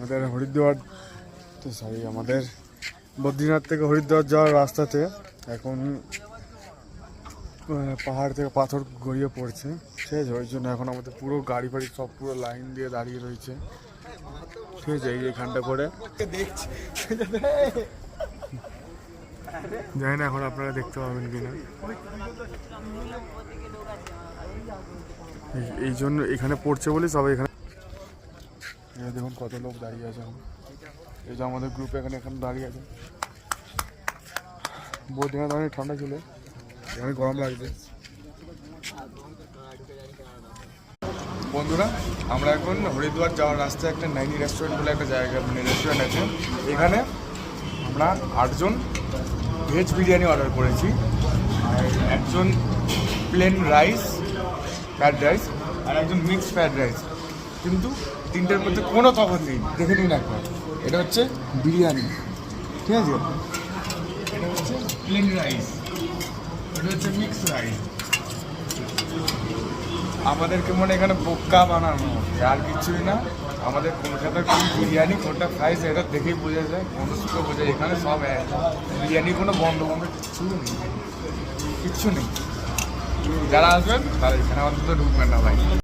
আমাদের হরিদ্বার তো সরি আমাদের বদ্রীনাথ থেকে হরিদ্বার যাওয়ার রাস্তাতে এখন পাহাড় থেকে পাথর গড়িয়ে পড়ছে, ঠিক আছে। ওই জন্য এখন আমাদের পুরো গাড়ি ফাড়ি সব পুরো লাইন দিয়ে দাঁড়িয়ে রয়েছে, ঠিক আছে। এইখানটা করে দেখছি, জানি না এখন আপনারা দেখতে পাবেন কিনা। এই জন্য এখানে পড়ছে বলে সবাই এখানে দেখুন কত লোক দাঁড়িয়ে আছে এখন। এই যে আমাদের গ্রুপে এখানে দাঁড়িয়ে আছে। বদ্রীনাথ অনেক ঠান্ডা ছিল, এখানে গরম লাগছে। বন্ধুরা আমরা এখন হরিদ্বার যাওয়ার রাস্তায় একটা নাইনি রেস্টুরেন্ট বলে একটা জায়গা মানে রেস্টুরেন্ট আছে, এখানে আমরা 8 জন ভেজ বিরিয়ানি অর্ডার করেছি, আর একজন প্লেন রাইস ফ্রায়েড রাইস আর একজন মিক্স ফ্রায়েড রাইস। কিন্তু তিনটের মধ্যে কোনো তফাৎ নেই, দেখে নিন একবার। এটা হচ্ছে বিরিয়ানি, ঠিক আছে। এটা হচ্ছে প্লেন রাইস, এটা হচ্ছে মিক্স রাইস। আমাদেরকে মনে এখানে বোকা বানানো হচ্ছে, আর কিছুই না। আমাদের কলকাতার কোন বিরিয়ানি কোনটা ফ্রাইস এটা দেখেই বোঝা যায়, কোনো সুতো বোঝা যায়। এখানে সব এক, বিরিয়ানি কোনো বন্ধ কিচ্ছু নেই। যারা আসবেন তারা এখানে অন্তত ঢুকবেন না ভাই।